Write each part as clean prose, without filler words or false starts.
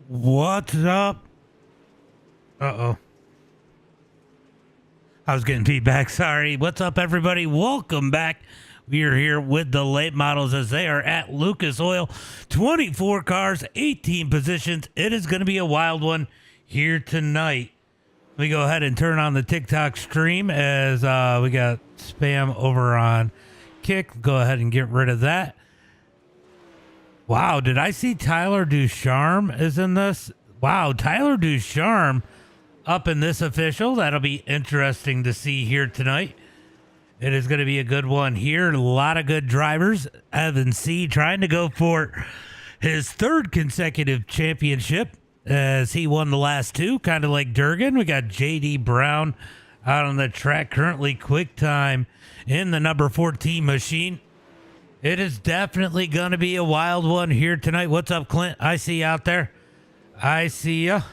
What's up? Uh-oh. I was getting feedback. Sorry. What's up, everybody? Welcome back. We are here with the late models as they are at Lucas Oil. 24 cars, 18 positions. It is going to be a wild one here tonight. We go ahead and turn on the TikTok stream as we got spam over on Kick. Go ahead and get rid of that. Wow, did I see Tyler Ducharme is in this? Wow, Tyler Ducharme up in this official. That'll be interesting to see here tonight. It is going to be a good one here. A lot of good drivers. Evan Seay trying to go for his third consecutive championship as he won the last two, kind of like Durgan. We got J.D. Brown out on the track, currently quick time in the number 14 machine. It is definitely going to be a wild one here tonight. What's up, Clint? I see you out there. I see ya.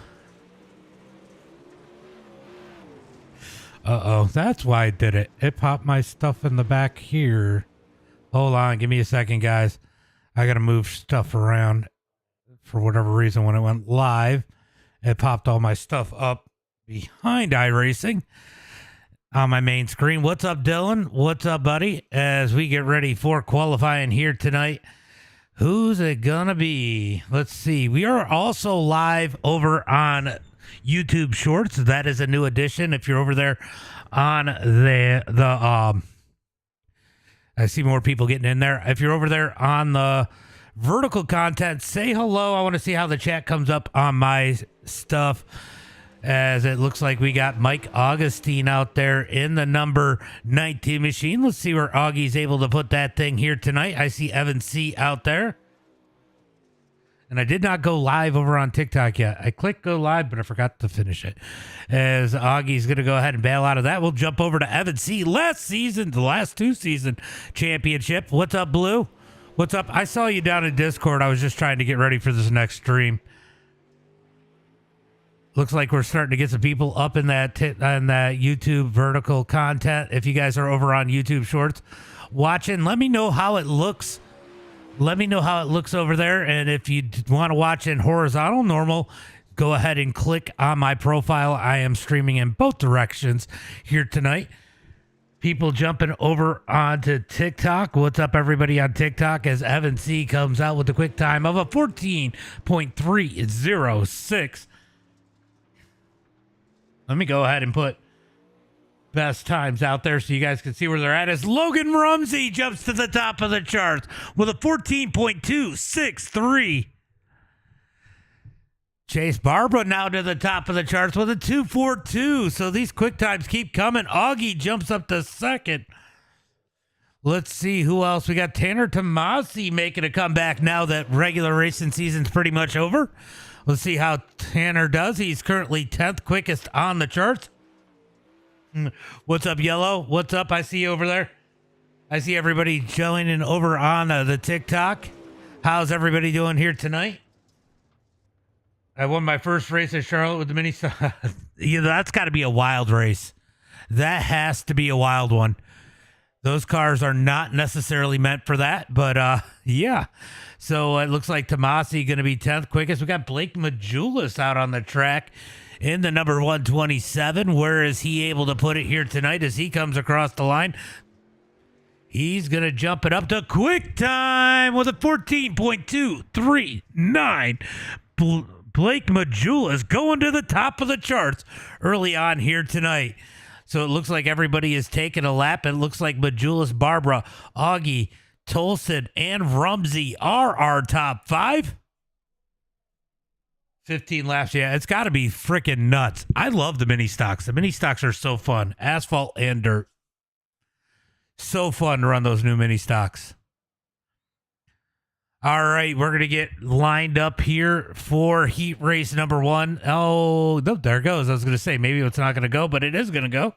Uh-oh, that's why I did it. It popped my stuff in the back here. Hold on, give me a second, guys. I got to move stuff around for whatever reason. When it went live, it popped all my stuff up behind iRacing on my main screen. What's up, Dylan? What's up, buddy? As we get ready for qualifying here tonight, who's it gonna be? Let's see. We are also live over on YouTube Shorts. That is a new addition. If you're over there on I see more people getting in there. If you're over there on the vertical content, say hello. I want to see how the chat comes up on my stuff. As it looks like we got Mike Augustine out there in the number 19 machine. Let's see where Augie's able to put that thing here tonight. I see Evan Seay out there. And I did not go live over on TikTok yet. I clicked go live, but I forgot to finish it. As Augie's going to go ahead and bail out of that, we'll jump over to Evan Seay. The last two season championship. What's up, Blue? What's up? I saw you down in Discord. I was just trying to get ready for this next stream. Looks like we're starting to get some people up in that YouTube vertical content. If you guys are over on YouTube Shorts watching, let me know how it looks. Let me know how it looks over there. And if you want to watch in horizontal normal, go ahead and click on my profile. I am streaming in both directions here tonight. People jumping over onto TikTok. What's up, everybody on TikTok? As Evan Seay comes out with a quick time of a 14.306. Let me go ahead and put best times out there so you guys can see where they're at. As Logan Rumsey jumps to the top of the charts with a 14.263. Chase Barbara now to the top of the charts with a 2.42. So these quick times keep coming. Augie jumps up to second. Let's see who else. We got Tanner Tomasi making a comeback now that regular racing season's pretty much over. Let's see how Tanner does. He's currently 10th quickest on the charts. What's up, Yellow? What's up? I see you over there. I see everybody joining over on the TikTok. How's everybody doing here tonight? I won my first race at Charlotte with the mini. Yeah, that's got to be a wild race. That has to be a wild one. Those cars are not necessarily meant for that, but yeah. So it looks like Tomasi going to be 10th quickest. We got Blake Majulis out on the track in the number 127. Where is he able to put it here tonight as he comes across the line? He's going to jump it up to quick time with a 14.239. Blake Majulis going to the top of the charts early on here tonight. So it looks like everybody is taking a lap. It looks like Majulis, Barbara, Augie, Tolson, and Rumsey are our top five. 15 laps. Yeah, it's got to be freaking nuts. I love the mini stocks. The mini stocks are so fun. Asphalt and dirt. So fun to run those new mini stocks. All right, we're going to get lined up here for heat race number one. Oh, no, there it goes. I was going to say maybe it's not going to go, but it is going to go.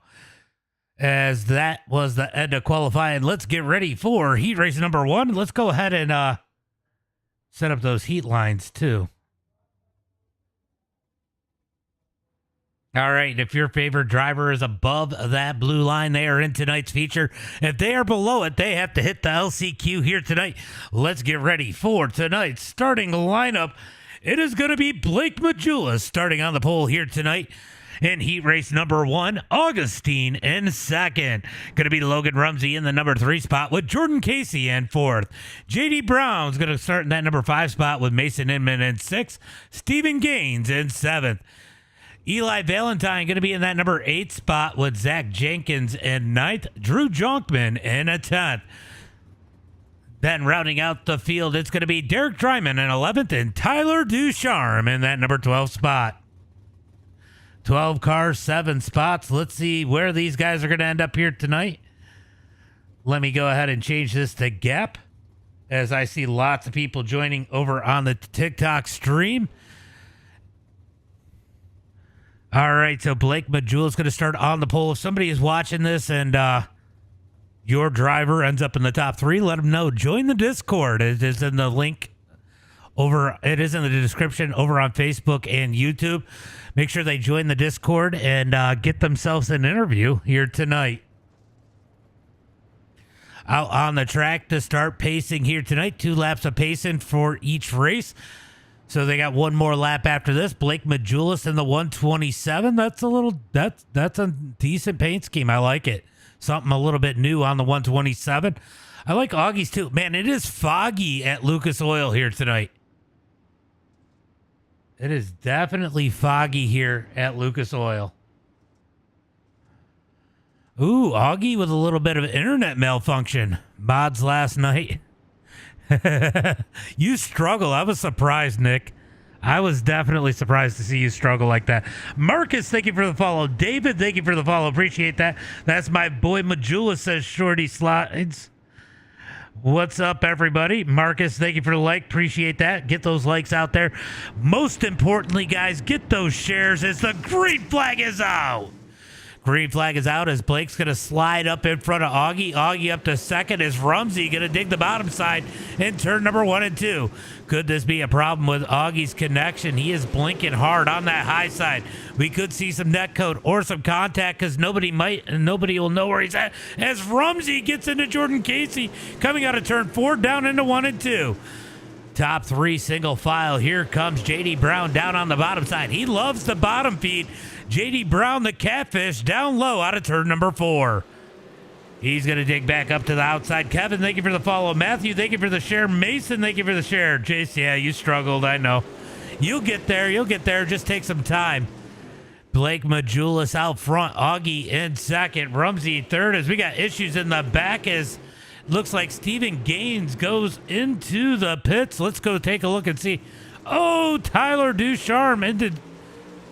As that was the end of qualifying. Let's get ready for heat race number one. Let's go ahead and set up those heat lines too. All right, if your favorite driver is above that blue line, they are in tonight's feature. If they are below it, they have to hit the LCQ here tonight. Let's get ready for tonight's starting lineup. it is going to be Blake Majulis starting on the pole here tonight. In heat race number 1, Augustine in second. Going to be Logan Rumsey in the number 3 spot with Jordan Casey in 4th. J.D. Brown's going to start in that number 5 spot with Mason Inman in 6th. Stephen Gaines in 7th. Eli Valentine going to be in that number 8 spot with Zach Jenkins in 9th. Drew Jonkman in a 10th. Then rounding out the field, it's going to be Derek Dryman in 11th and Tyler Ducharme in that number 12 spot. 12 cars, 7 spots. Let's see where these guys are going to end up here tonight. Let me go ahead and change this to Gap as I see lots of people joining over on the TikTok stream. All right, so Blake Majulis is going to start on the pole. If somebody is watching this and your driver ends up in the top 3, let them know. Join the Discord. It is in the link over. It is in the description over on Facebook and YouTube. Make sure they join the Discord and get themselves an interview here tonight. Out on the track to start pacing here tonight. 2 laps of pacing for each race. So they got one more lap after this. Blake Majulis in the 127. That's a decent paint scheme. I like it. Something a little bit new on the 127. I like Augie's too. Man, it is foggy at Lucas Oil here tonight. It is definitely foggy here at Lucas Oil. Ooh, Augie with a little bit of internet malfunction. Mods last night. You struggle. I was surprised, Nick. I was definitely surprised to see you struggle like that. Marcus, thank you for the follow. David, thank you for the follow. Appreciate that. That's my boy Majulis, says Shorty Slides. What's up, everybody? Marcus, thank you for the like. Appreciate that. Get those likes out there. Most importantly, guys, get those shares as the green flag is out. Green flag is out as Blake's going to slide up in front of Augie. Augie up to second. Is Rumsey going to dig the bottom side in turn number 1 and 2? Could this be a problem with Augie's connection? He is blinking hard on that high side. We could see some net code or some contact because nobody will know where he's at. As Rumsey gets into Jordan Casey coming out of turn 4 down into 1 and 2. Top 3 single file. Here comes J.D. Brown down on the bottom side. He loves the bottom feed. J.D. Brown, the catfish, down low out of turn number 4. He's going to dig back up to the outside. Kevin, thank you for the follow. Matthew, thank you for the share. Mason, thank you for the share. Jace, yeah, you struggled. I know. You'll get there. You'll get there. Just take some time. Blake Majulis out front. Augie in second. Rumsey third as we got issues in the back as looks like Stephen Gaines goes into the pits. Let's go take a look and see. Oh, Tyler Ducharme into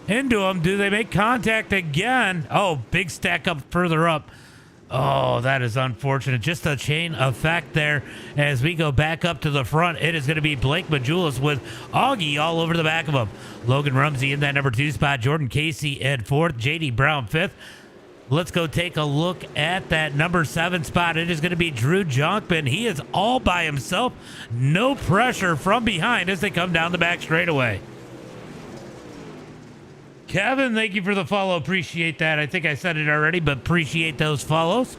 him. Do they make contact again? Oh, big stack up further up. Oh, that is unfortunate. Just a chain effect there as we go back up to the front. It is going to be Blake Majulis with Augie all over the back of him. Logan Rumsey in that number 2 spot. Jordan Casey in 4th. J.D. Brown 5th. Let's go take a look at that number 7 spot. It is going to be Drew Jonkman. He is all by himself. No pressure from behind as they come down the back straightaway. Kevin, thank you for the follow. Appreciate that. I think I said it already, but appreciate those follows.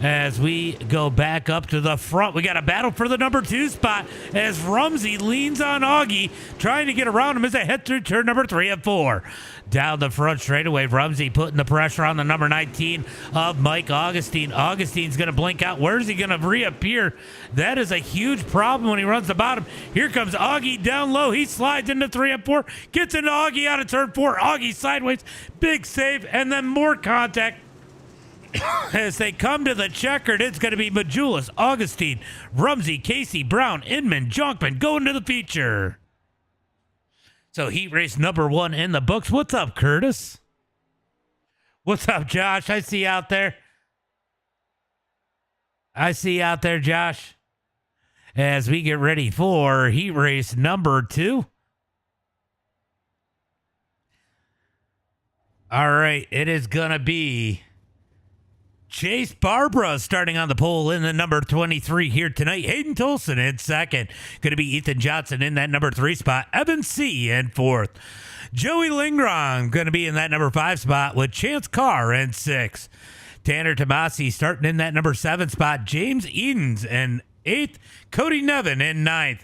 As we go back up to the front, we got a battle for the number 2 spot as Rumsey leans on Augie, trying to get around him as they head through turn number 3 and 4. Down the front straightaway, Rumsey putting the pressure on the number 19 of Mike Augustine. Augustine's going to blink out. Where's he going to reappear? That is a huge problem when he runs the bottom. Here comes Augie down low. He slides into 3 and 4, gets into Augie out of turn 4. Augie sideways, big save, and then more contact. As they come to the checkered, it's going to be Majulis, Augustine, Rumsey, Casey, Brown, Inman, Jonkman going to the feature. So heat race number 1 in the books. What's up, Curtis? What's up, Josh? I see you out there. Josh. As we get ready for heat race number 2. All right, it is going to be Chase Barbara starting on the pole in the number 23 here tonight. Hayden Tolson in second. Going to be Ethan Johnson in that number 3 spot. Evan Seay in 4th. Joey Lingron going to be in that number 5 spot with Chance Carr in 6th. Tanner Tomasi starting in that number 7 spot. James Edens in 8th. Cody Nevin in 9th.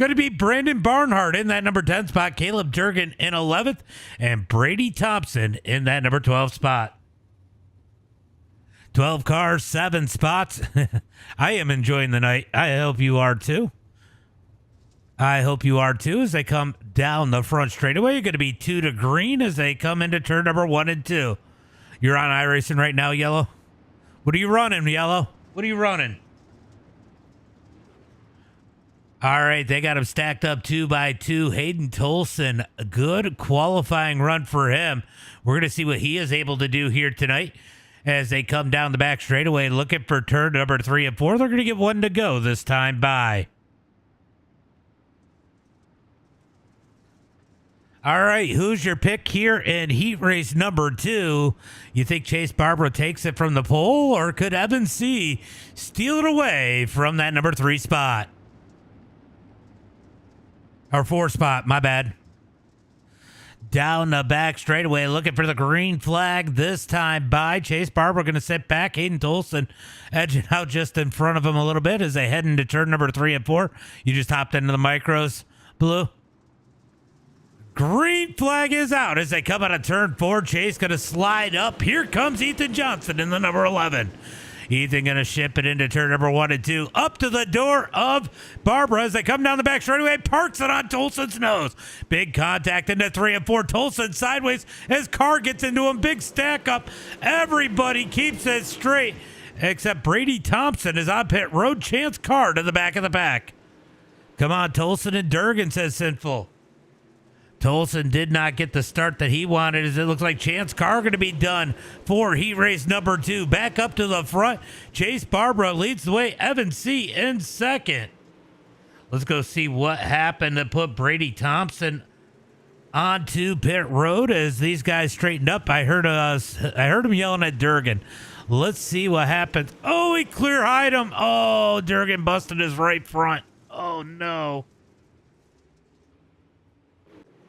Going to be Brandon Barnhart in that number 10 spot, Caleb Durgan in 11th, and Brady Thompson in that number 12 spot. 12 cars, 7 spots. I am enjoying the night. I hope you are too. I hope you are too as they come down the front straightaway. You're going to be 2 to green as they come into turn number 1 and 2. You're on iRacing right now, Yellow. What are you running, Yellow? What are you running? All right, they got him stacked up 2 by 2. Hayden Tolson, a good qualifying run for him. We're going to see what he is able to do here tonight as they come down the back straightaway looking for turn number 3 and 4. They're going to get 1 to go this time by. All right, who's your pick here in heat race number 2? You think Chase Barbara takes it from the pole, or could Evan Seay steal it away from that number 3 spot? Or 4 spot, my bad. Down the back straightaway, looking for the green flag this time by. Chase Barbara going to sit back. Hayden Tolson edging out just in front of him a little bit as they head into turn number 3 and 4. You just hopped into the micros, Blue. Green flag is out as they come out of turn 4. Chase going to slide up. Here comes Ethan Johnson in the number 11. Ethan going to ship it into turn number 1 and 2. Up to the door of Barbara as they come down the back straightaway. Parks it on Tolson's nose. Big contact into 3 and 4. Tolson sideways as car gets into him. Big stack up. Everybody keeps it straight except Brady Thompson is on pit road. Chance Carr to the back of the pack. Come on, Tolson and Durgan, says Sinful. Tolson did not get the start that he wanted as it looks like Chance Carr going to be done for heat race number 2. Back up to the front. Chase Barbara leads the way. Evan Seay in second. Let's go see what happened to put Brady Thompson onto pit road as these guys straightened up. I heard him yelling at Durgan. Let's see what happens. Oh, he clear-eyed him. Oh, Durgan busted his right front. Oh, no.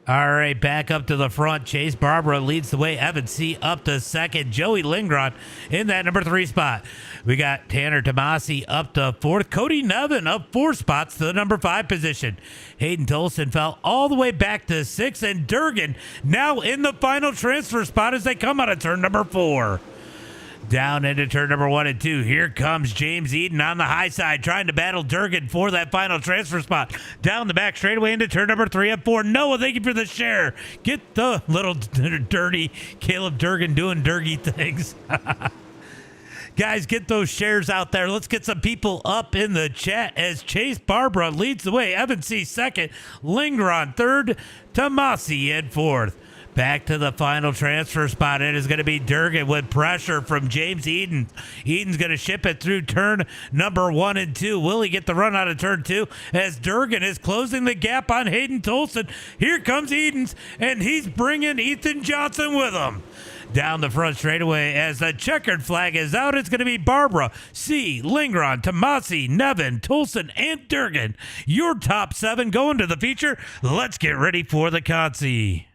All right, back up to the front. Chase Barbara leads the way. Evan Seay up to second. Joey Lingron in that number 3 spot. We got Tanner Tomasi up to 4th. Cody Nevin up 4 spots to the number 5 position. Hayden Tolson fell all the way back to 6th. And Durgan now in the final transfer spot as they come out of turn number 4. Down into turn number 1 and 2. Here comes James Eden on the high side trying to battle Durgan for that final transfer spot. Down the back straightaway into turn number 3 and 4. Noah, thank you for the share. Get the little dirty Caleb Durgan doing dirty things. Guys, get those shares out there. Let's get some people up in the chat as Chase Barbara leads the way. Evan Seay second. Lingron third. Tomasi in 4th. Back to the final transfer spot. It is going to be Durgan with pressure from James Eden. Eden's going to ship it through turn number 1 and 2. Will he get the run out of turn 2 as Durgan is closing the gap on Hayden Tolson? Here comes Eden's, and he's bringing Ethan Johnson with him. Down the front straightaway as the checkered flag is out. It's going to be Barbara, Seay, Lingron, Tomasi, Nevin, Tolson, and Durgan. Your top 7 going to the feature. Let's get ready for the Consi.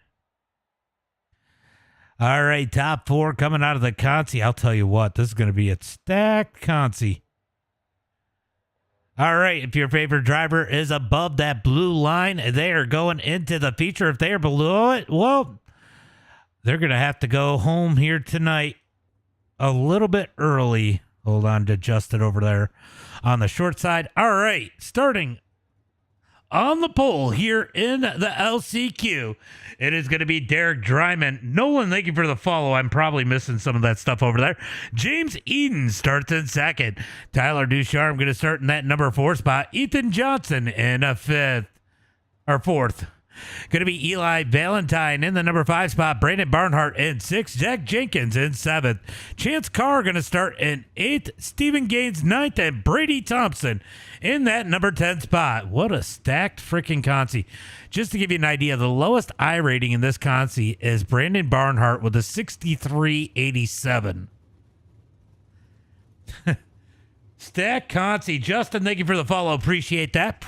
All right, top 4 coming out of the Consi. I'll tell you what, this is going to be a stacked Consi. All right, if your favorite driver is above that blue line, they are going into the feature. If they are below it, well, they're going to have to go home here tonight a little bit early. Hold on to adjust it over there on the short side. All right, starting on the pole here in the LCQ, it is going to be Derek Dryman. Nolan, thank you for the follow. I'm probably missing some of that stuff over there. James Eden starts in second. Tyler Ducharme going to start in that number 4 spot. Ethan Johnson in a 4th. Going to be Eli Valentine in the number 5 spot. Brandon Barnhart in 6th. Jack Jenkins in 7th. Chance Carr going to start in 8th. Stephen Gaines 9th. And Brady Thompson in that number 10 spot. What a stacked freaking Consi. Just to give you an idea, the lowest I rating in this Consi is Brandon Barnhart with a 63.87. Stack Consi. Justin, thank you for the follow. Appreciate that.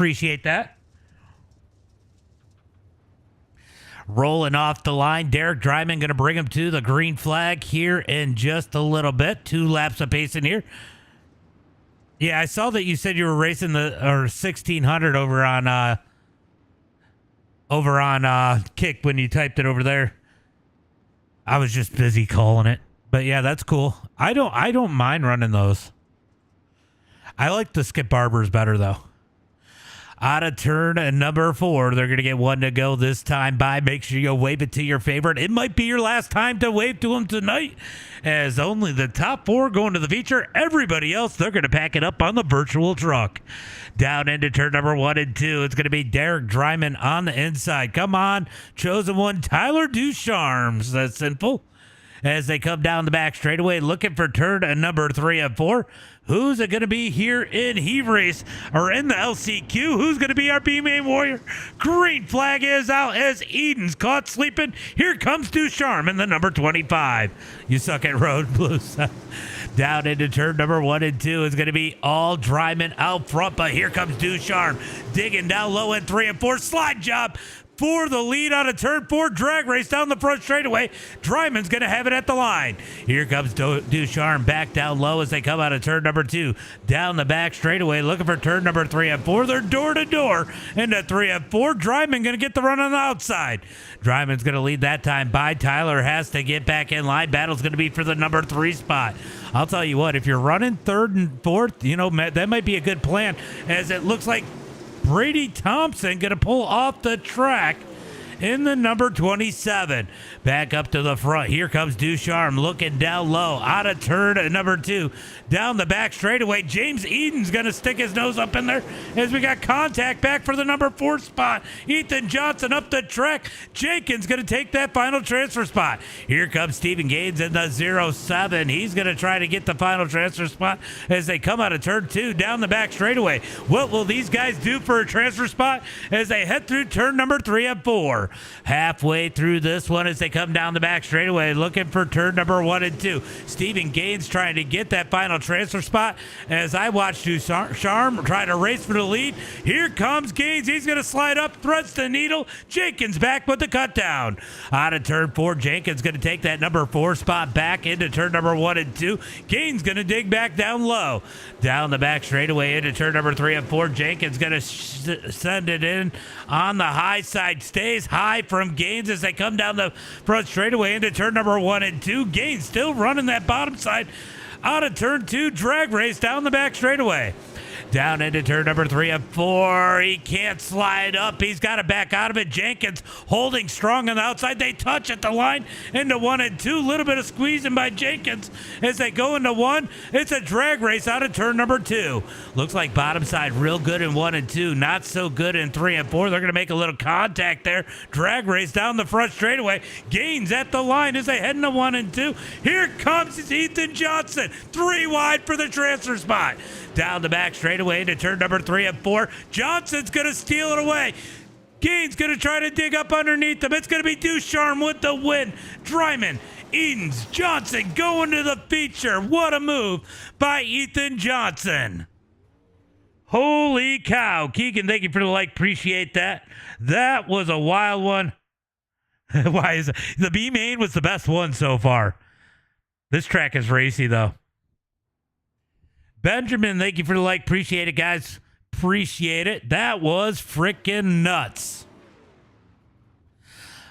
Rolling off the line, Derek Dryman going to bring him to the green flag here in just a little bit. 2 laps of pace in here. Yeah, I saw that you said you were racing the 1600 over on over on Kick when you typed it over there. I was just busy calling it. But yeah, that's cool. I don't mind running those. I like the Skip Barbers better though. Out of turn number 4, they're going to get one to go this time by. Make sure you wave it to your favorite. It might be your last time to wave to them tonight, as only the top 4 going to the feature. Everybody else, they're going to pack it up on the virtual truck. Down into turn number 1 and 2, it's going to be Derek Dryman on the inside. Come on, chosen one, Tyler Ducharmes. That's simple. As they come down the back straightaway, looking for turn number 3 and 4. Who's it going to be here in Heave Race or in the LCQ? Who's going to be our B-Main Warrior? Green flag is out as Eden's caught sleeping. Here comes Ducharme in the number 25. You suck at road, Blues. Down into turn number 1 and 2 is going to be all Dryman out front, but here comes Ducharme digging down low in 3 and 4. Slide job for the lead out of turn 4. Drag race down the front straightaway. Dryman's going to have it at the line. Here comes Ducharme back down low as they come out of turn number 2. Down the back straightaway looking for turn number 3 and 4. They're door to door into 3 and 4. Dryman going to get the run on the outside. Dryman's going to lead that time by. Tyler has to get back in line. Battle's going to be for the number 3 spot. I'll tell you what, if you're running 3rd and 4th, you know, that might be a good plan, as it looks like Brady Thompson going to pull off the track in the number 27. Back up to the front. Here comes Ducharme looking down low. Out of turn number 2. Down the back straightaway. James Eden's going to stick his nose up in there as we got contact back for the number 4 spot. Ethan Johnson up the track. Jenkins going to take that final transfer spot. Here comes Stephen Gaines in the 07. He's going to try to get the final transfer spot as they come out of turn 2 down the back straightaway. What will these guys do for a transfer spot as they head through turn number 3 and 4? Halfway through this one as they come down the back straightaway looking for turn number 1 and 2. Stephen Gaines trying to get that final transfer spot as I watch Ducharme try to race for the lead. Here comes Gaines. He's going to slide up, threads the needle. Jenkins back with the cut down. Out of turn 4, Jenkins going to take that number 4 spot back into turn number 1 and 2. Gaines going to dig back down low. Down the back straightaway into turn number 3 and 4. Jenkins going to send it in on the high side. Stays high from Gaines as they come down the front straightaway into turn number 1 and 2. Gaines still running that bottom side. Out of turn 2, drag race down the back straightaway. Down into turn number 3 and 4. He can't slide up. He's got to back out of it. Jenkins holding strong on the outside. They touch at the line into 1 and 2. Little bit of squeezing by Jenkins as they go into 1. It's a drag race out of turn number 2. Looks like bottom side real good in 1 and 2. Not so good in 3 and 4. They're going to make a little contact there. Drag race down the front straightaway. Gaines at the line as they head into 1 and 2. Here comes Ethan Johnson. 3 wide for the transfer spot. Down the back straightaway into turn number 3 and 4. Johnson's going to steal it away. Gaines going to try to dig up underneath them. It's going to be Ducharme with the win. Dryman, Edens, Johnson going to the feature. What a move by Ethan Johnson. Holy cow. Keegan, thank you for the like. Appreciate that. That was a wild one. Why is it? The B main was the best one so far. This track is racy though. Benjamin, thank you for the like. Appreciate it, guys. Appreciate it. That was freaking nuts.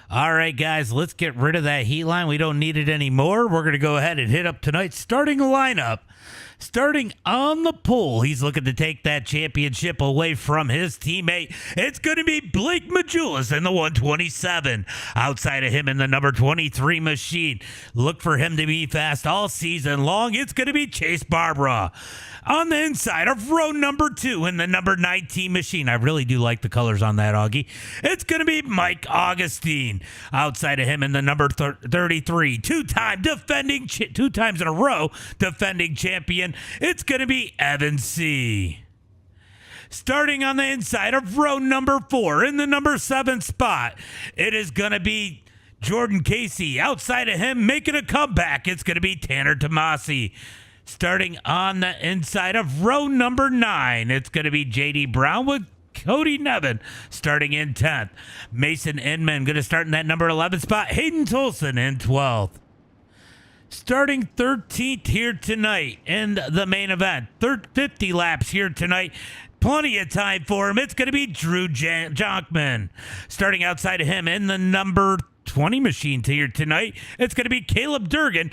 All right, guys, let's get rid of that heat line. We don't need it anymore. We're going to go ahead and hit up tonight's starting lineup. Starting on the pole, he's looking to take that championship away from his teammate. It's going to be Blake Majulis in the 127. Outside of him in the number 23 machine. Look for him to be fast all season long. It's going to be Chase Barbara. On the inside of row number 2 in the number 19 machine. I really do like the colors on that, Augie. It's going to be Mike Augustine. Outside of him in the number 33, two times in a row defending champion. It's going to be Evan Seay. Starting on the inside of row number 4 in the number 7 spot, it is going to be Jordan Casey. Outside of him making a comeback, it's going to be Tanner Tomasi. Starting on the inside of row number 9, it's going to be J.D. Brown with Cody Nevin starting in 10th. Mason Inman going to start in that number 11 spot. Hayden Tolson in 12th. Starting 13th here tonight in the main event. 50 laps here tonight. Plenty of time for him. It's going to be Drew Jonkman. Starting outside of him in the number 20 machine here tonight, it's going to be Caleb Durgan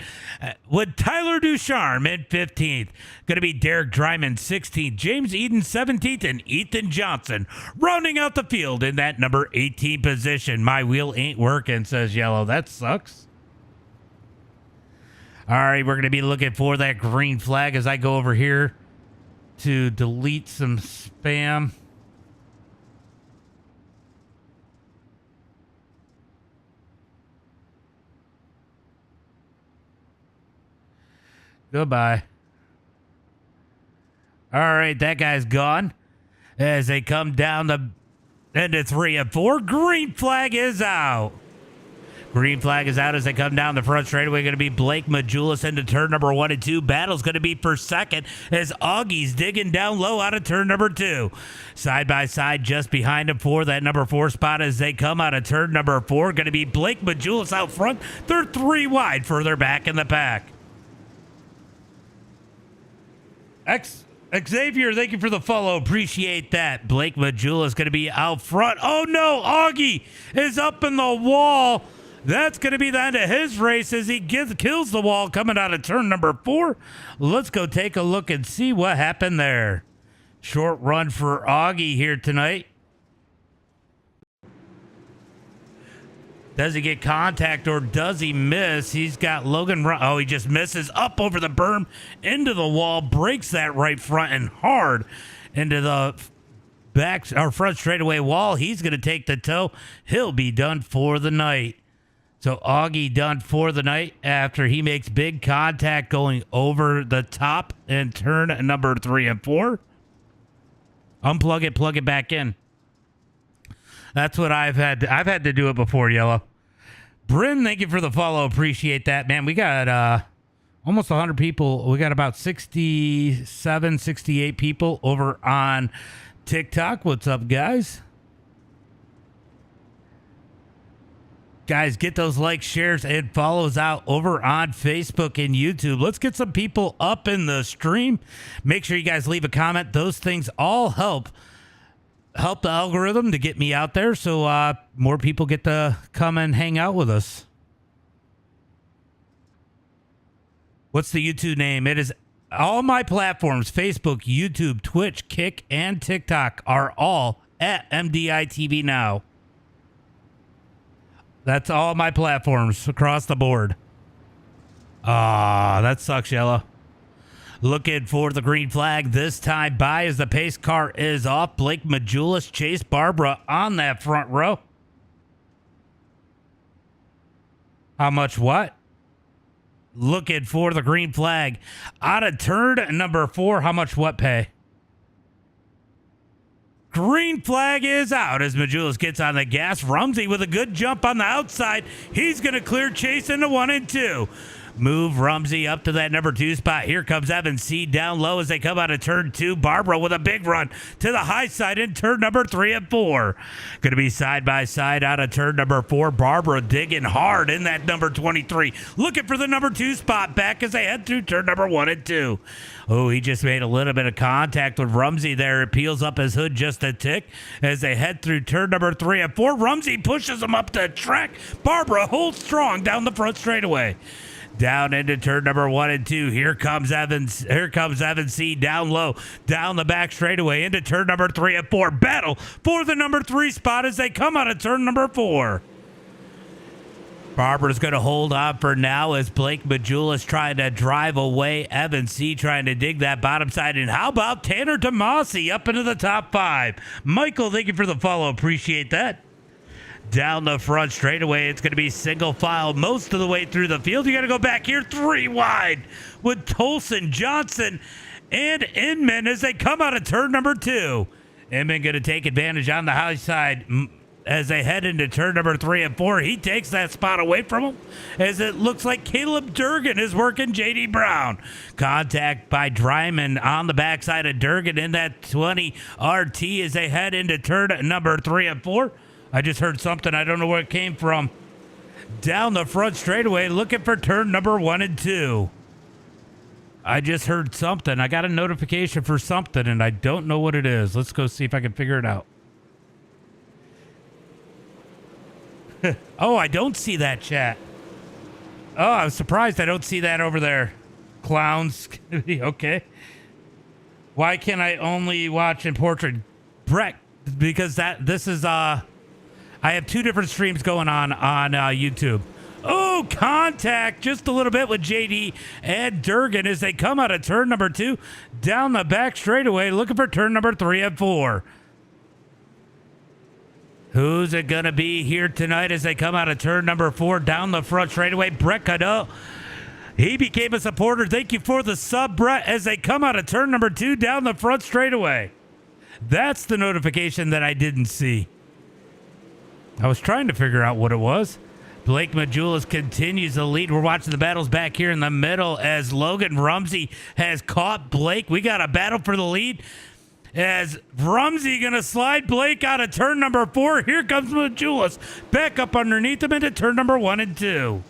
with Tyler Ducharme in 15th. Going to be Derek Dryman 16th, James Eden 17th, and Ethan Johnson rounding out the field in that number 18 position. My wheel ain't working, says Yellow. That sucks. All right, we're going to be looking for that green flag as I go over here to delete some spam. Goodbye. All right, that guy's gone. As they come down the into 3 and 4, green flag is out. Green flag is out as they come down the front straightaway. Going to be Blake Majulis into turn number 1 and 2. Battle's going to be for second as Augie's digging down low out of turn number 2. Side by side just behind him for that number 4 spot as they come out of turn number 4. Going to be Blake Majulis out front. They're 3 wide further back in the pack. Xavier, thank you for the follow. Appreciate that. Blake Majulis going to be out front. Oh no, Augie is up in the wall. That's going to be the end of his race as he kills the wall coming out of turn number 4. Let's go take a look and see what happened there. Short run for Augie here tonight. Does he get contact or does he miss? He's got Logan. Oh, he just misses up over the berm into the wall, breaks that right front and hard into the back or front straightaway wall. He's going to take the tow. He'll be done for the night. So Augie done for the night after he makes big contact going over the top in turn number 3 and 4. Unplug it, plug it back in. That's what I've had to do it before, Yellow. Bryn, thank you for the follow. Appreciate that, man. We got almost 100 people. We got about 67, 68 people over on TikTok. What's up, guys? Guys, get those likes, shares, and follows out over on Facebook and YouTube. Let's get some people up in the stream. Make sure you guys leave a comment. Those things all help the algorithm to get me out there so more people get to come and hang out with us. What's the YouTube name? It is all my platforms, Facebook, YouTube, Twitch, Kick, and TikTok are all at MDI TV now. That's all my platforms across the board. Ah, that sucks, Yellow. Looking for the green flag this time by as the pace car is off. Blake Majulis, Chase Barbara on that front row. How much what? Looking for the green flag. Out of turn number 4, how much what pay? Green flag is out as Majulis gets on the gas. Rumsey with a good jump on the outside. He's going to clear Chase into 1 and 2. Move Rumsey up to that number 2 spot. Here comes Evan Seay down low as they come out of turn 2. Barbara with a big run to the high side in turn number 3 and 4. Going to be side by side out of turn number 4. Barbara digging hard in that number 23. Looking for the number 2 spot back as they head through turn number 1 and 2. Oh, he just made a little bit of contact with Rumsey there. It peels up his hood just a tick as they head through turn number 3 and 4. Rumsey pushes him up the track. Barbara holds strong down the front straightaway. Down into turn number 1 and 2. Here comes Evan Seay down low, down the back straightaway into turn number 3 and 4. Battle for the number 3 spot as they come out of turn number 4. Barbara's going to hold on for now as Blake Majulis trying to drive away. Evan Seay trying to dig that bottom side. And how about Tanner Tomasi up into the top 5? Michael, thank you for the follow. Appreciate that. Down the front straightaway, it's going to be single file most of the way through the field. You got to go back here 3 wide with Tolson, Johnson, and Inman as they come out of turn number 2. Inman going to take advantage on the high side as they head into turn number 3 and 4. He takes that spot away from him as it looks like Caleb Durgan is working J.D. Brown. Contact by Dryman on the backside of Durgan in that 20 RT as they head into turn number 3 and 4. I just heard something. I don't know where it came from. Down the front straightaway, looking for turn number 1 and 2. I just heard something. I got a notification for something, and I don't know what it is. Let's go see if I can figure it out. Oh, I don't see that chat. Oh, I was surprised I don't see that over there. Clowns. Okay. Why can't I only watch in portrait? Brett, because this is, I have two different streams going on YouTube. Oh, contact just a little bit with JD and Durgan as they come out of turn number 2 down the back straightaway, looking for turn number 3 and 4. Who's it going to be here tonight as they come out of turn number 4 down the front straightaway? Brett Cadeau. He became a supporter. Thank you for the sub, Brett, as they come out of turn number 2 down the front straightaway. That's the notification that I didn't see. I was trying to figure out what it was. Blake Majulis continues the lead. We're watching the battles back here in the middle as Logan Rumsey has caught Blake. We got a battle for the lead as Rumsey going to slide Blake out of turn number 4. Here comes Majulis back up underneath him into turn number 1 and 2.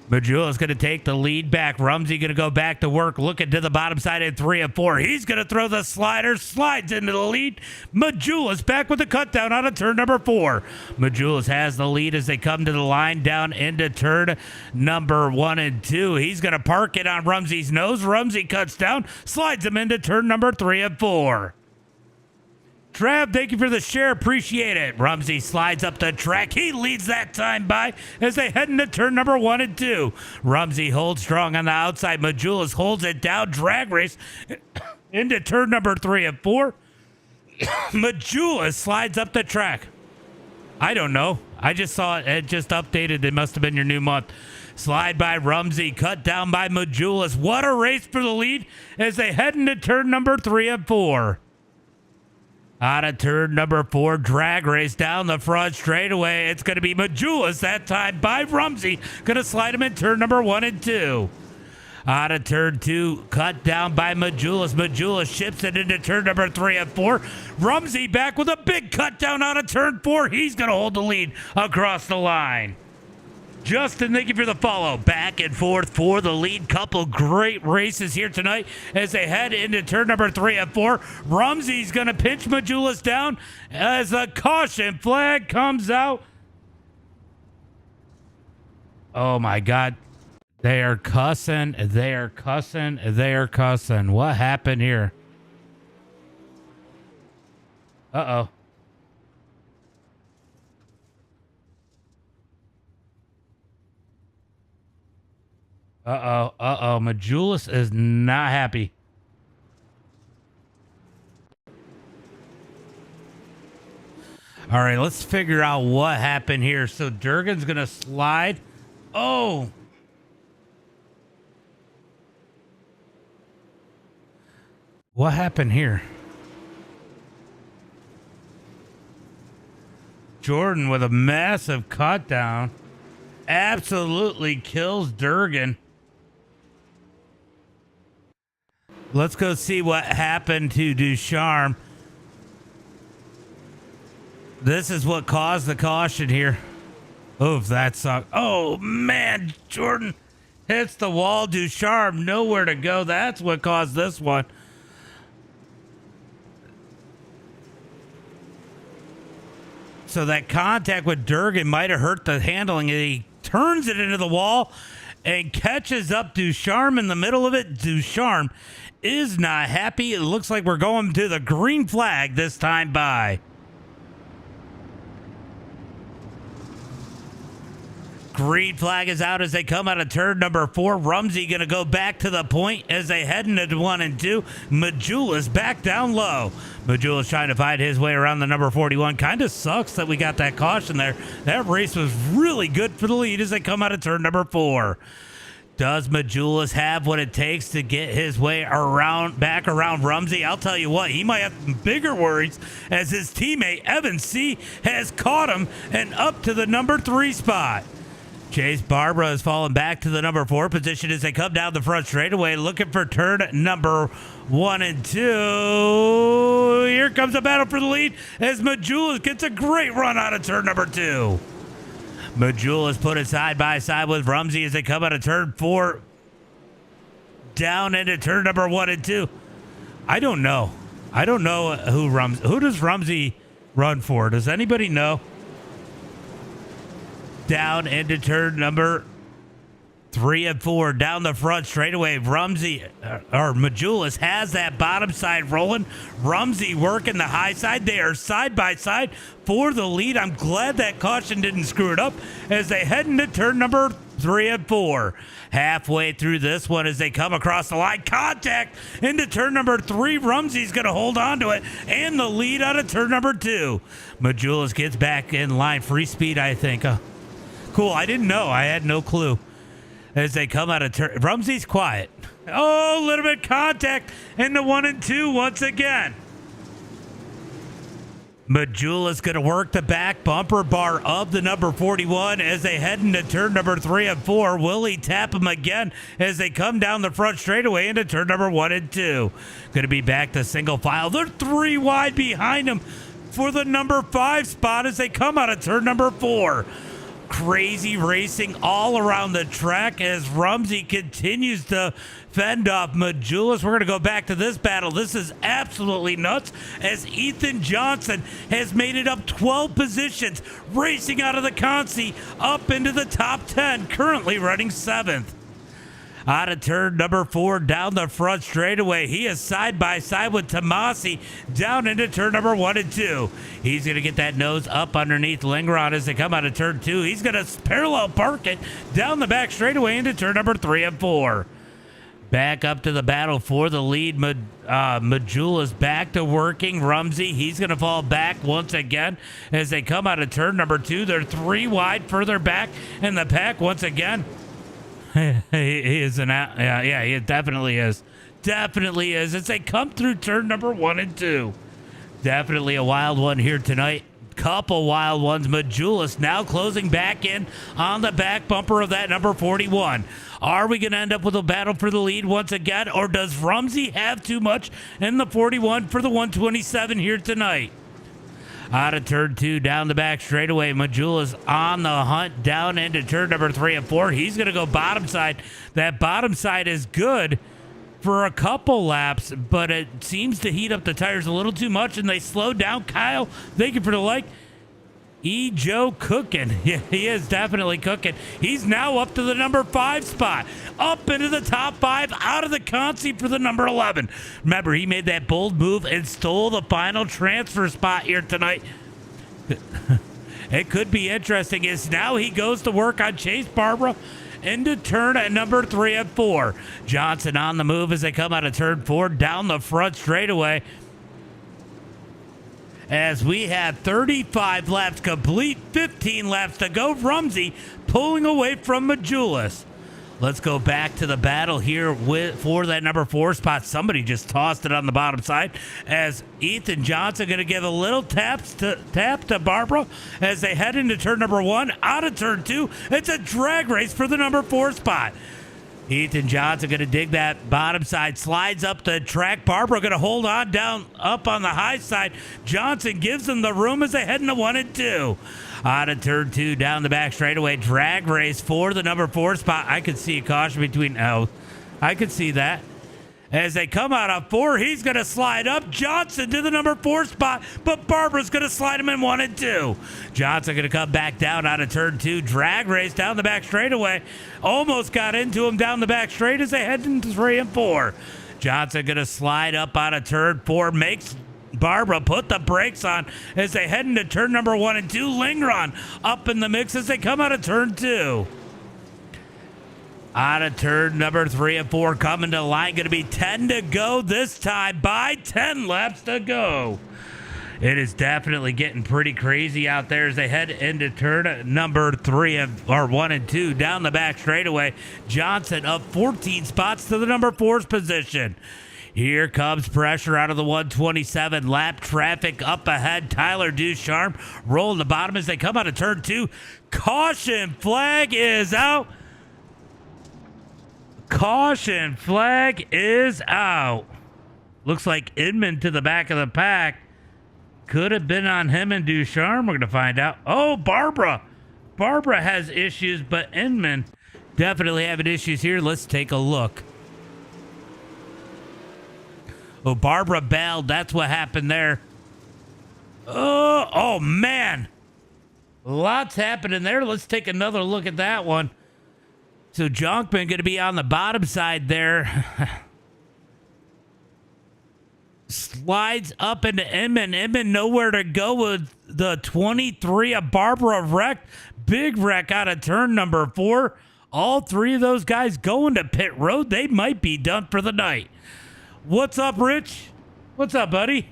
Majulis going to take the lead back. Rumsey going to go back to work, looking to the bottom side in 3 and 4. He's going to throw the slider, slides into the lead. Majulis back with the cut down out of turn number 4. Majulis has the lead as they come to the line down into turn number 1 and 2. He's going to park it on Rumsey's nose. Rumsey cuts down, slides him into turn number 3 and 4. Trav, thank you for the share. Appreciate it. Rumsey slides up the track. He leads that time by as they head into turn number 1 and 2. Rumsey holds strong on the outside. Majulis holds it down. Drag race into turn number 3 and 4. Majulis slides up the track. I don't know. I just saw it. It just updated. It must have been your new month. Slide by Rumsey. Cut down by Majulis. What a race for the lead as they head into turn number 3 and 4. Out of turn number 4, drag race down the front straightaway. It's going to be Majulis that time by Rumsey. Going to slide him in turn number 1 and 2. Out of turn 2, cut down by Majulis. Majulis ships it into turn number 3 and 4. Rumsey back with a big cut down out of turn 4. He's going to hold the lead across the line. Justin, thank you for the follow. Back and forth for the lead. Couple great races here tonight as they head into turn number 3 and 4. Rumsey's going to pinch Majulis down as a caution flag comes out. Oh, my God. They are cussing. They are cussing. They are cussing. What happened here? Uh-oh. Uh-oh. Majulis is not happy. All right, let's figure out what happened here. So Durgan's going to slide. Oh. What happened here? Jordan with a massive cut down. Absolutely kills Durgan. Let's go see what happened to Ducharme. This is what caused the caution here. Oof, that sucked. Oh, man. Jordan hits the wall. Ducharme, nowhere to go. That's what caused this one. So that contact with Durgan might have hurt the handling. He turns it into the wall and catches up Ducharme in the middle of it. Ducharme is not happy. It looks like we're going to the green flag this time by. Green flag is out as they come out of turn number 4. Rumsey going to go back to the point as they head into 1 and 2. Majulis back down low. Majulis trying to find his way around the number 41. Kind of sucks that we got that caution there. That race was really good for the lead as they come out of turn number 4. Does Majulis have what it takes to get his way back around Rumsey? I'll tell you what, he might have bigger worries as his teammate Evan Seay has caught him and up to the number 3 spot. Chase Barbara has fallen back to the number 4 position as they come down the front straightaway looking for turn number 1 and 2. Here comes a battle for the lead as Majulis gets a great run out of turn number 2. Majulis put it side by side with Rumsey as they come out of turn 4. down into turn number 1 and 2. I don't know who does Rumsey run for. Does anybody know? Down into turn number 3 and 4, down the front straightaway. Rumsey or Majulis has that bottom side rolling. Rumsey working the high side. They are side by side for the lead. I'm glad that caution didn't screw it up as they head into turn number 3 and 4. Halfway through this one as they come across the line. Contact into turn number 3. Rumsey's going to hold on to it and the lead out of turn number 2. Majulis gets back in line. Free speed, I think. Cool. I didn't know. I had no clue. As they come out of turn, Rumsey's quiet. Oh, a little bit contact into 1 and 2 once again. Majulis going to work the back bumper bar of the number 41 as they head into turn number 3 and 4. Will he tap him again as they come down the front straightaway into turn number 1 and 2? Going to be back to single file. They're 3 wide behind him for the number 5 spot as they come out of turn number 4. Crazy racing all around the track as Rumsey continues to fend off Majulis. We're going to go back to this battle. This is absolutely nuts as Ethan Johnson has made it up 12 positions, racing out of the Consi up into the top 10, currently running 7th. Out of turn number 4, down the front straightaway. He is side by side with Tomasi down into turn number 1 and 2. He's going to get that nose up underneath Lingron as they come out of turn 2. He's going to parallel park it down the back straightaway into turn number 3 and 4. Back up to the battle for the lead. Majulis back to working. Rumsey, he's going to fall back once again as they come out of turn number 2. They're 3 wide further back in the pack once again. He is an out. Yeah, he definitely is. Definitely is. As they come through turn number 1 and 2. Definitely a wild one here tonight. Couple wild ones. Majulis now closing back in on the back bumper of that number 41. Are we going to end up with a battle for the lead once again, or does Rumsey have too much in the 41 for the 127 here tonight? Out of turn 2, down the back straightaway. Majulis on the hunt down into turn number 3 and 4. He's going to go bottom side. That bottom side is good for a couple laps, but it seems to heat up the tires a little too much, and they slow down. Kyle, thank you for the like. Joe cooking. Yeah, he is definitely cooking. He's now up to the number 5 spot. Up into the top 5, out of the Consi for the number 11. Remember, he made that bold move and stole the final transfer spot here tonight. It could be interesting as now he goes to work on Chase Barbara into turn at number 3 and 4. Johnson on the move as they come out of turn 4 down the front straightaway. As we have 35 laps complete, 15 laps to go. Rumsey pulling away from Majulis. Let's go back to the battle here for that number 4 spot. Somebody just tossed it on the bottom side as Ethan Johnson going to give a little tap to Barbara as they head into turn number 1. Out of turn 2, it's a drag race for the number 4 spot. Ethan Johnson going to dig that bottom side, slides up the track. Barbara going to hold on down up on the high side. Johnson gives them the room as they head into 1 and 2. Out of turn 2, down the back straightaway. Drag race for the number 4 spot. I could see a caution between. Oh, I could see that. As they come out of 4, he's going to slide up. Johnson to the number 4 spot, but Barbara's going to slide him in 1 and 2. Johnson going to come back down out of turn 2. Drag race down the back straightaway. Almost got into him down the back straight as they head into 3 and 4. Johnson going to slide up out of turn 4. Makes Barbara put the brakes on as they head into turn number 1 and 2. Lingron up in the mix as they come out of turn 2. Out of turn number 3 and 4, coming to the line. Going to be 10 to go this time by 10 laps to go. It is definitely getting pretty crazy out there as they head into turn number 1 and 2 down the back straightaway. Johnson up 14 spots to the number 4's position. Here comes pressure out of the 127. Lap traffic up ahead. Tyler Ducharme rolling the bottom as they come out of turn 2. Caution flag is out. Caution flag is out. Looks like Inman to the back of the pack. Could have been on him and Ducharme. We're going to find out. Oh, Barbara. Barbara has issues, but Inman definitely having issues here. Let's take a look. Oh, Barbara bailed. That's what happened there. Oh, man. Lots happening there. Let's take another look at that one. So Jonkman going to be on the bottom side there. Slides up into Inman. Inman nowhere to go with the 23 of Barbara wrecked. Big wreck out of turn number 4. All 3 of those guys going to pit road. They might be done for the night. What's up, Rich? What's up, buddy?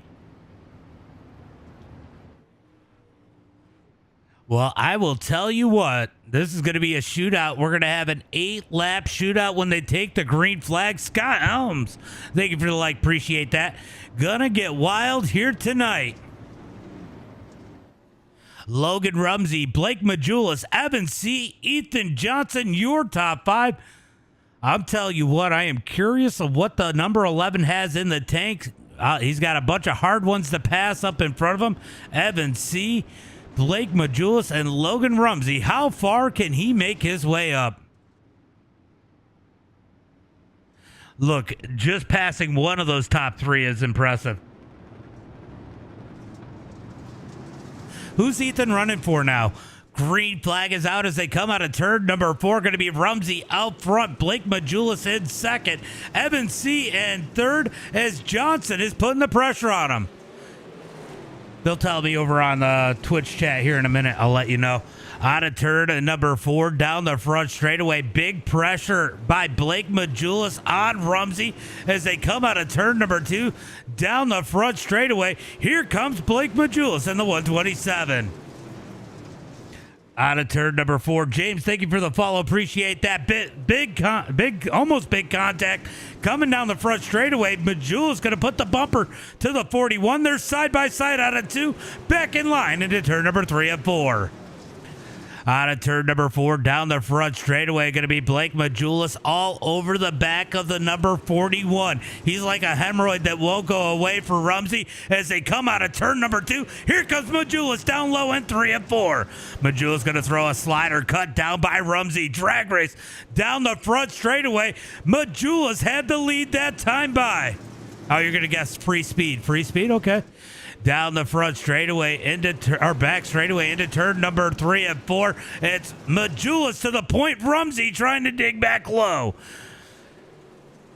Well, I will tell you what. This is going to be a shootout. We're going to have an 8-lap shootout when they take the green flag. Scott Helms, thank you for the like. Appreciate that. Gonna get wild here tonight. Logan Rumsey, Blake Majulis, Evan Seay, Ethan Johnson, your top 5. I'm telling you what, I am curious of what the number 11 has in the tank. He's got a bunch of hard ones to pass up in front of him. Evan Seay, Blake Majulis, and Logan Rumsey. How far can he make his way up? Look, just passing one of those top 3 is impressive. Who's Ethan running for now? Green flag is out as they come out of turn number 4. Going to be Rumsey out front. Blake Majulis in second. Evan Seay in third as Johnson is putting the pressure on him. They'll tell me over on the Twitch chat here in a minute. I'll let you know. Out of turn number 4 down the front straightaway. Big pressure by Blake Majulis on Rumsey as they come out of turn number 2 down the front straightaway. Here comes Blake Majulis in the 127. Out of turn number 4. James, thank you for the follow. Appreciate that. Almost big contact coming down the front straightaway. Majulis going to put the bumper to the 41. They're side by side out of 2. Back in line into turn number 3 and 4. Out of turn number 4, down the front straightaway, going to be Blake Majulis all over the back of the number 41. He's like a hemorrhoid that won't go away for Rumsey as they come out of turn number 2. Here comes Majulis down low in 3 and 4. Majulis going to throw a slider cut down by Rumsey. Drag race down the front straightaway. Majulis had the lead that time by. Oh, you're going to guess free speed. Free speed? Okay. Down the front straightaway back straightaway into turn number 3 and 4. It's Majulis to the point. Rumsey trying to dig back low.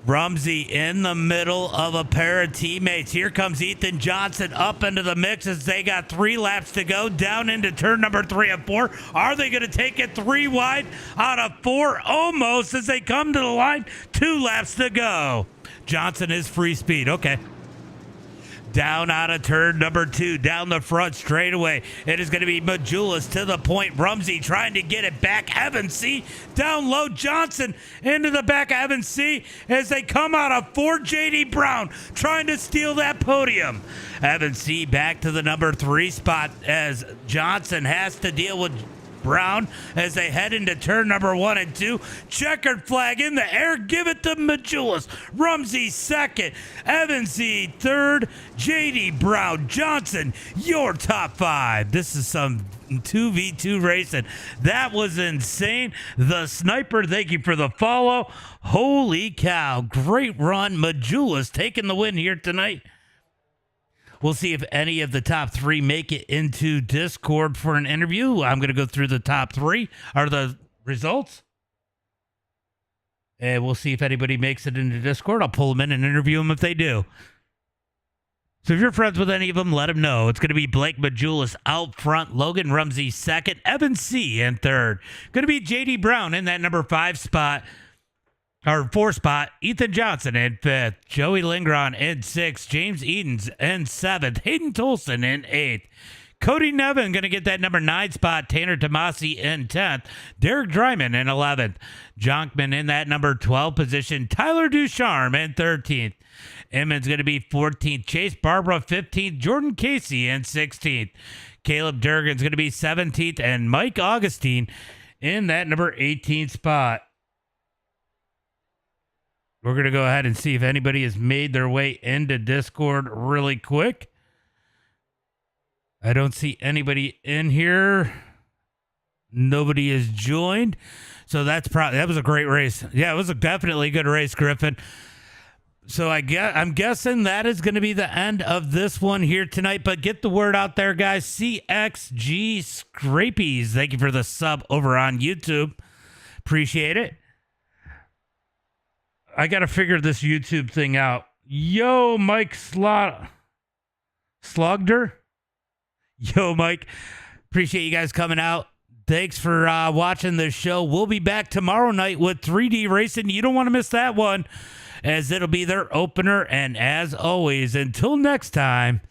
Rumsey in the middle of a pair of teammates. Here comes Ethan Johnson up into the mix as they got 3 laps to go down into turn number 3 and 4. Are they going to take it 3 wide out of 4? Almost as they come to the line. 2 laps to go. Johnson is free speed. Okay. Down out of turn number 2, down the front straightaway. It is going to be Majulis to the point. Rumsey trying to get it back. Evan Seay down low. Johnson into the back of Evan Seay as they come out of 4. JD Brown trying to steal that podium. Evan Seay back to the number 3 spot as Johnson has to deal with Brown as they head into turn number 1 and 2. Checkered flag in the air. Give it to Majulis. Rumsey second. Evan Seay third. JD Brown Johnson, your top 5. This is some 2v2 racing. That was insane. The Sniper, thank you for the follow. Holy cow. Great run. Majulis taking the win here tonight. We'll see if any of the top 3 make it into Discord for an interview. I'm going to go through the top 3 or the results. And we'll see if anybody makes it into Discord. I'll pull them in and interview them if they do. So if you're friends with any of them, let them know. It's going to be Blake Majulis out front, Logan Rumsey second, Evan Seay in third. Going to be JD Brown in that number 5 spot. Or 4 spot, Ethan Johnson in 5th, Joey Lindgren in 6th, James Edens in 7th, Hayden Tolson in 8th, Cody Nevin going to get that number 9 spot, Tanner Tomasi in 10th, Derek Dryman in 11th, Jonkman in that number 12 position, Tyler Ducharme in 13th, Emmons going to be 14th, Chase Barbara 15th, Jordan Casey in 16th, Caleb Durgan's going to be 17th, and Mike Augustine in that number 18 spot. We're going to go ahead and see if anybody has made their way into Discord really quick. I don't see anybody in here. Nobody has joined. So that was a great race. Yeah, it was definitely a good race, Griffin. So I'm guessing that is going to be the end of this one here tonight. But get the word out there, guys. CXG Scrapies, thank you for the sub over on YouTube. Appreciate it. I got to figure this YouTube thing out. Yo, Mike Slogder. Yo, Mike. Appreciate you guys coming out. Thanks for watching this show. We'll be back tomorrow night with 3D Racing. You don't want to miss that one, as it'll be their opener. And as always, until next time,